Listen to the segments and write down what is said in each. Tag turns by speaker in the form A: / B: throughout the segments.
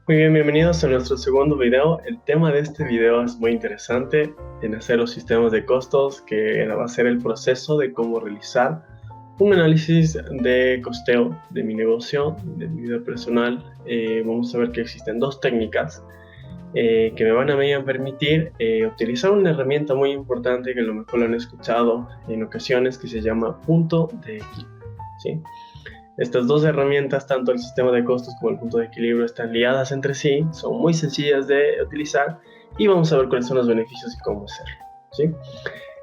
A: Muy bien, bienvenidos a nuestro segundo video. El tema de este video es muy interesante en hacer los sistemas de costos, que va a ser el proceso de cómo realizar un análisis de costeo de mi negocio, de mi vida personal. Vamos a ver que existen dos técnicas que me van a permitir utilizar una herramienta muy importante que a lo mejor lo han escuchado en ocasiones, que se llama punto de equilibrio, ¿sí? Estas dos herramientas, tanto el sistema de costos como el punto de equilibrio, están liadas entre sí, son muy sencillas de utilizar y vamos a ver cuáles son los beneficios y cómo hacerlo, ¿sí?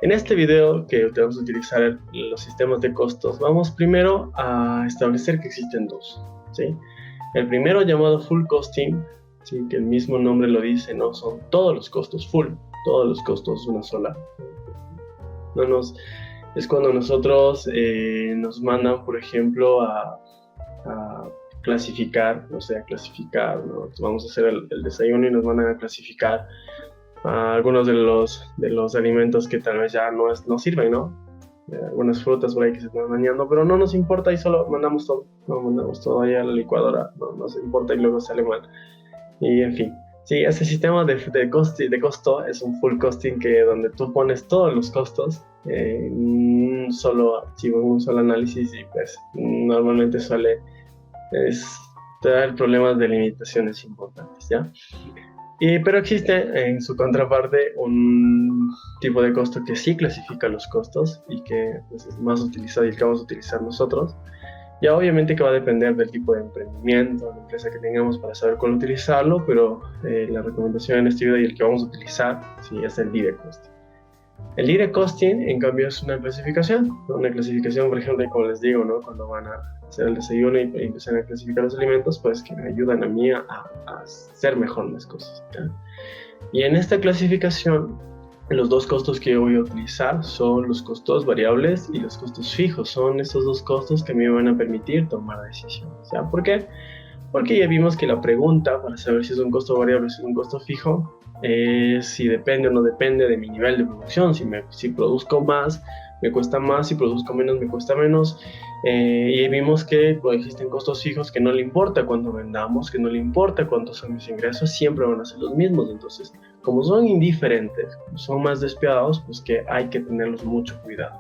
A: En este video que vamos a utilizar los sistemas de costos, vamos primero a establecer que existen dos, ¿sí? El primero, llamado full costing, ¿sí? Que el mismo nombre lo dice, ¿no? Son todos los costos full, todos los costos una sola. No nos, es cuando nosotros nos mandan, por ejemplo, a clasificar, no sé, a clasificar, ¿no? Vamos a hacer el desayuno y nos van a clasificar algunos de los alimentos que tal vez ya no sirven, ¿no? Algunas frutas por ahí que se están dañando, pero no nos importa y solo mandamos todo, no mandamos todo ahí a la licuadora, no nos importa y luego sale mal. Y en fin, sí, ese sistema de costo es un full costing que donde tú pones todos los costos en un solo archivo, en un solo análisis y pues normalmente es, traer problemas de limitaciones importantes, ¿ya? Pero existe en su contraparte un tipo de costo que sí clasifica los costos y que pues, es más utilizado y el que vamos a utilizar nosotros. Ya obviamente que va a depender del tipo de emprendimiento, de la empresa que tengamos para saber cuál utilizarlo, pero la recomendación en este video y el que vamos a utilizar sí, es el direct costing. El direct costing, en cambio, es una clasificación, por ejemplo, como les digo, ¿no? Cuando van a hacer el desayuno y empiezan a clasificar los alimentos, pues que me ayudan a mí a hacer mejor las cosas, ¿ya? Y en esta clasificación, los dos costos que yo voy a utilizar son los costos variables y los costos fijos. Son estos dos costos que me van a permitir tomar decisiones, ¿ya? ¿Por qué? Porque ya vimos que la pregunta para saber si es un costo variable o si es un costo fijo es si depende o no depende de mi nivel de producción. Si produzco más, me cuesta más, si produzco menos, me cuesta menos. Y vimos que pues, existen costos fijos que no le importa cuando vendamos, que no le importa cuántos son mis ingresos, siempre van a ser los mismos. Entonces, como son indiferentes, son más despiadados, pues que hay que tenerlos mucho cuidado.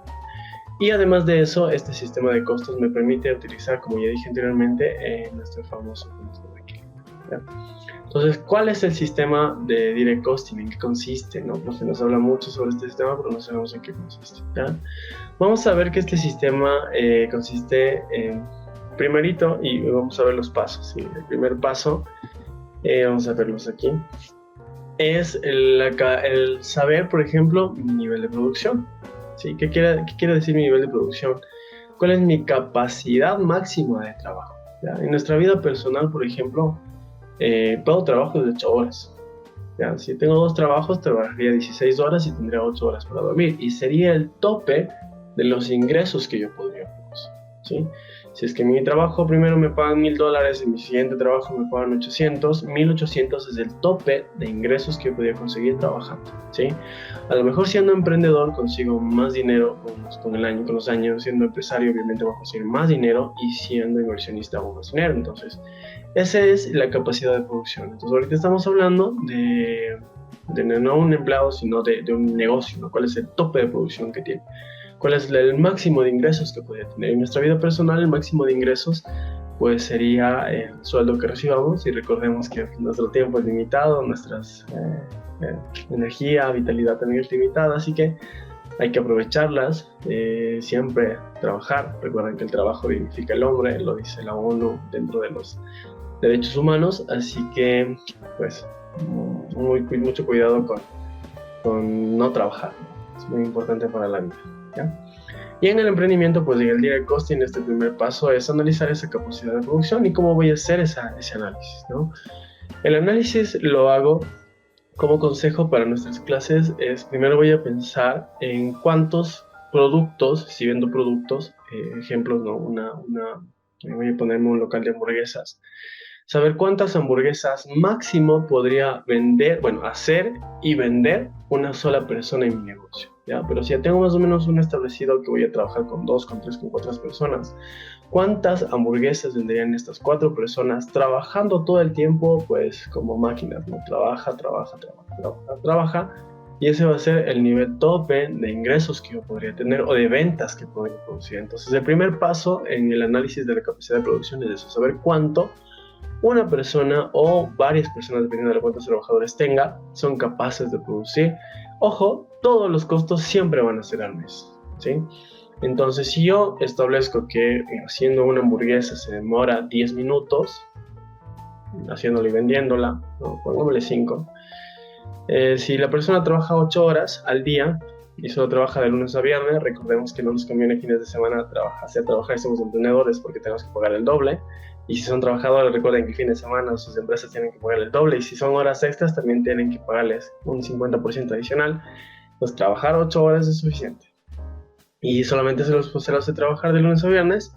A: Y además de eso, este sistema de costos me permite utilizar, como ya dije anteriormente, nuestro famoso punto de equilibrio, ¿ya? Entonces, ¿cuál es el sistema de direct costing? ¿En qué consiste? ¿No? Porque nos habla mucho sobre este sistema, pero no sabemos en qué consiste, ¿ya? Vamos a ver que este sistema consiste en, primerito, y vamos a ver los pasos, ¿sí? El primer paso, vamos a verlos aquí, es el saber, por ejemplo, mi nivel de producción. ¿Sí? ¿Qué quiere decir mi nivel de producción? ¿Cuál es mi capacidad máxima de trabajo? ¿Ya? En nuestra vida personal, por ejemplo, puedo trabajar de 8 horas. ¿Ya? Si tengo dos trabajos, trabajaría 16 horas y tendría 8 horas para dormir. Y sería el tope de los ingresos que yo podría producir, ¿sí? Si es que mi trabajo primero me pagan $1,000, en mi siguiente trabajo me pagan 800, 1,800 es el tope de ingresos que yo podría conseguir trabajando, ¿sí? A lo mejor siendo emprendedor consigo más dinero con los años, siendo empresario obviamente voy a conseguir más dinero y siendo inversionista aún más dinero. Entonces, esa es la capacidad de producción. Entonces, ahorita estamos hablando de no un empleado, sino de un negocio, ¿no? ¿Cuál es el tope de producción que tiene? ¿Cuál es el máximo de ingresos que podría tener? En nuestra vida personal, el máximo de ingresos pues sería el sueldo que recibamos y recordemos que nuestro tiempo es limitado, nuestras energía, vitalidad también es limitada, así que hay que aprovecharlas, siempre trabajar. Recuerden que el trabajo dignifica al hombre, lo dice la ONU dentro de los derechos humanos, así que pues mucho cuidado con no trabajar, ¿no? Es muy importante para la vida, ¿ya? Y en el emprendimiento, pues en el direct costing, este primer paso es analizar esa capacidad de producción y cómo voy a hacer ese análisis, ¿no? El análisis lo hago como consejo para nuestras clases, es primero voy a pensar en cuántos productos, si vendo productos, ejemplos, ¿no? Voy a ponerme un local de hamburguesas. saber cuántas hamburguesas máximo podría vender, bueno, hacer y vender una sola persona en mi negocio, ¿ya? Pero si ya tengo más o menos un establecido que voy a trabajar con 2, con 3, con 4 personas, ¿cuántas hamburguesas venderían estas 4 personas trabajando todo el tiempo, pues, como máquinas, ¿no? Trabaja, trabaja, trabaja, trabaja, trabaja, y ese va a ser el nivel tope de ingresos que yo podría tener o de ventas que podría producir. Entonces, el primer paso en el análisis de la capacidad de producción es eso, saber cuánto una persona o varias personas, dependiendo de cuántos trabajadores tenga, son capaces de producir. Ojo, todos los costos siempre van a ser al mes, ¿sí? Entonces, si yo establezco que haciendo una hamburguesa se demora 10 minutos, haciéndola y vendiéndola, ¿no? Pongámosle 5. Si la persona trabaja 8 horas al día y solo trabaja de lunes a viernes, recordemos que no nos conviene fines de semana trabajar, somos emprendedores porque tenemos que pagar el doble. Y si son trabajadores, recuerden que fin de semana sus empresas tienen que pagar el doble. Y si son horas extras, también tienen que pagarles un 50% adicional. Pues trabajar 8 horas es suficiente. Y solamente se los hace trabajar de lunes a viernes.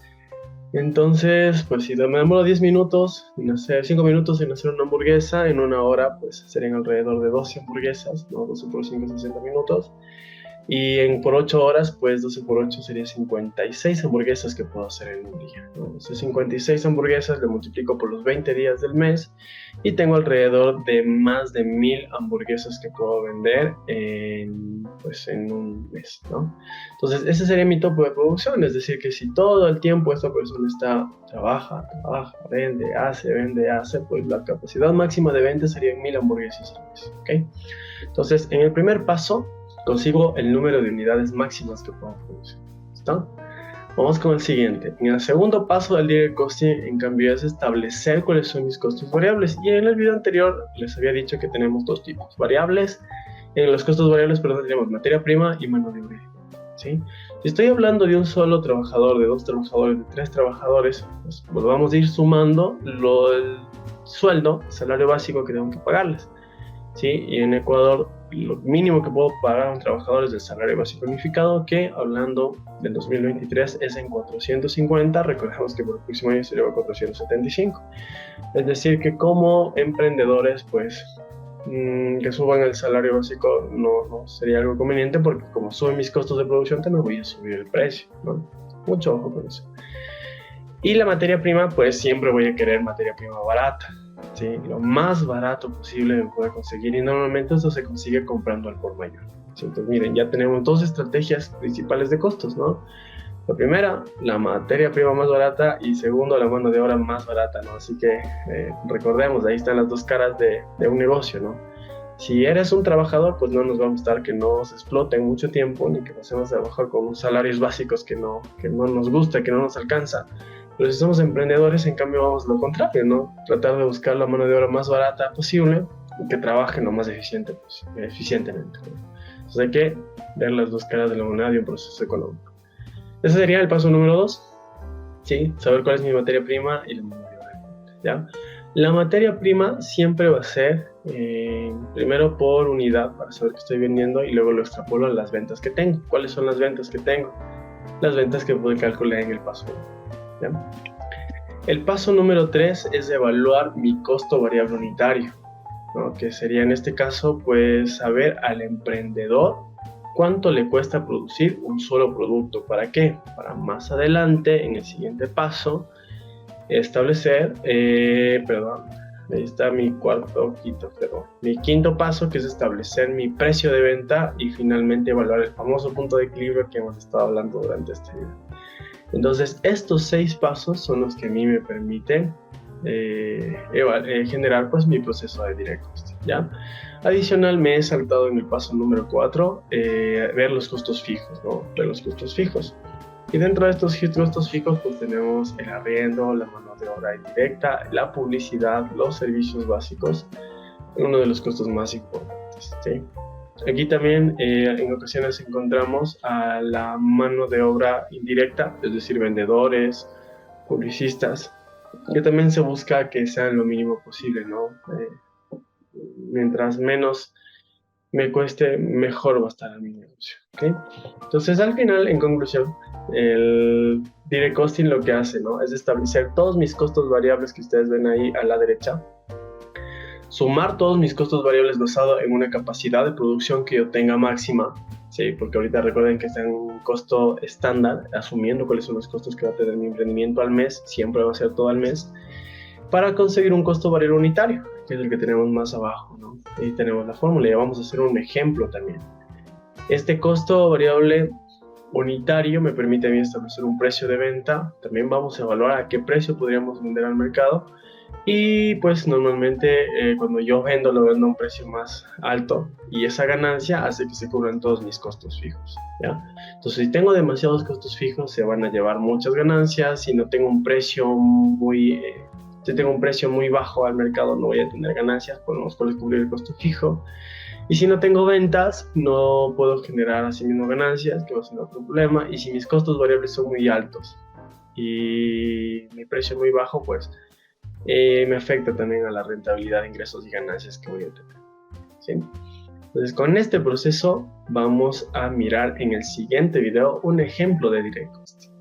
A: Entonces, pues si me demoro 10 minutos en hacer 5 minutos en hacer una hamburguesa, en una hora pues serían alrededor de 12 hamburguesas, ¿no? 12 por 5, 60 minutos. Y por 8 horas, pues 12 por 8 sería 56 hamburguesas que puedo hacer en un día, ¿no? Entonces 56 hamburguesas le multiplico por los 20 días del mes y tengo alrededor de más de 1000 hamburguesas que puedo vender pues en un mes, ¿no? Entonces ese sería mi tope de producción, es decir, que si todo el tiempo esta persona trabaja, vende, hace, pues la capacidad máxima de venta sería 1000 hamburguesas al mes, ¿ok? Entonces en el primer paso consigo el número de unidades máximas que puedo producir. ¿Listo? Vamos con el siguiente. En el segundo paso del direct costing, en cambio, es establecer cuáles son mis costos variables. Y en el video anterior les había dicho que tenemos dos tipos. Variables, en los costos variables, perdón, tenemos materia prima y mano de obra. ¿Sí? Si estoy hablando de un solo trabajador, de 2 trabajadores, de 3 trabajadores, pues vamos a ir sumando el sueldo, el salario básico que tengo que pagarles. ¿Sí? Y en Ecuador lo mínimo que puedo pagar a un trabajador es el salario básico unificado, que hablando del 2023 es en 450, recordemos que por el próximo año se lleva a 475. Es decir, que como emprendedores, pues que suban el salario básico no sería algo conveniente, porque como suben mis costos de producción, también voy a subir el precio, ¿no? Mucho ojo con eso. Y la materia prima, pues siempre voy a querer materia prima barata. ¿Sí? Lo más barato posible me puede conseguir, y normalmente eso se consigue comprando al por mayor. ¿Sí? Entonces miren, ya tenemos dos estrategias principales de costos, ¿no? La primera, la materia prima más barata, y segundo, la mano de obra más barata, ¿no? Así que recordemos, ahí están las dos caras de un negocio, ¿no? Si eres un trabajador, pues no nos va a gustar que nos exploten mucho tiempo, ni que pasemos a trabajar con salarios básicos que no nos gusta, que no nos alcanza. Pero si somos emprendedores, en cambio, vamos lo contrario, ¿no? Tratar de buscar la mano de obra más barata posible y que trabaje lo más eficientemente, ¿no? Entonces hay que ver las dos caras de la moneda de un proceso económico. Ese sería el paso número 2, ¿sí? Saber cuál es mi materia prima y la mano de obra, ¿ya? La materia prima siempre va a ser primero por unidad, para saber qué estoy vendiendo, y luego lo extrapolo a las ventas que tengo. ¿Cuáles son las ventas que tengo? Las ventas que pude calcular en el paso 1. ¿Ya? El paso número 3 es evaluar mi costo variable unitario, ¿no? Que sería en este caso, pues, saber al emprendedor cuánto le cuesta producir un solo producto. ¿Para qué? Para más adelante, en el siguiente paso, establecer, ahí está mi mi quinto paso, que es establecer mi precio de venta, y finalmente evaluar el famoso punto de equilibrio que hemos estado hablando durante este video. Entonces, estos 6 pasos son los que a mí me permiten generar, pues, mi proceso de direct costing, ¿ya? Adicional, me he saltado en el paso número 4, ver los costos fijos, ¿no? Ver los costos fijos. Y dentro de estos costos fijos, pues tenemos el arriendo, la mano de obra indirecta, la publicidad, los servicios básicos, uno de los costos más importantes, ¿sí? Aquí también en ocasiones encontramos a la mano de obra indirecta, es decir, vendedores, publicistas, que también se busca que sean lo mínimo posible, ¿no? Mientras menos me cueste, mejor va a estar mi negocio. ¿Okay? Entonces, al final, en conclusión, el direct costing lo que hace, ¿no? Es establecer todos mis costos variables que ustedes ven ahí a la derecha, sumar todos mis costos variables basado en una capacidad de producción que yo tenga máxima, ¿sí? Porque ahorita recuerden que está en un costo estándar, asumiendo cuáles son los costos que va a tener mi emprendimiento al mes, siempre va a ser todo al mes, para conseguir un costo variable unitario, que es el que tenemos más abajo, ¿no? Ahí tenemos la fórmula y vamos a hacer un ejemplo también. Este costo variable unitario me permite a mí establecer un precio de venta. También vamos a evaluar a qué precio podríamos vender al mercado. Y pues normalmente cuando yo vendo, lo vendo a un precio más alto y esa ganancia hace que se cubran todos mis costos fijos, ¿ya? Entonces, si tengo demasiados costos fijos, se van a llevar muchas ganancias. Si no tengo un precio si tengo un precio muy bajo al mercado, no voy a tener ganancias por los cuales cubrir el costo fijo. Y si no tengo ventas, no puedo generar así mismo ganancias, que va a ser otro problema. Y si mis costos variables son muy altos y mi precio muy bajo, pues me afecta también a la rentabilidad de ingresos y ganancias que voy a tener, ¿sí? Entonces, con este proceso vamos a mirar en el siguiente video un ejemplo de direct costing.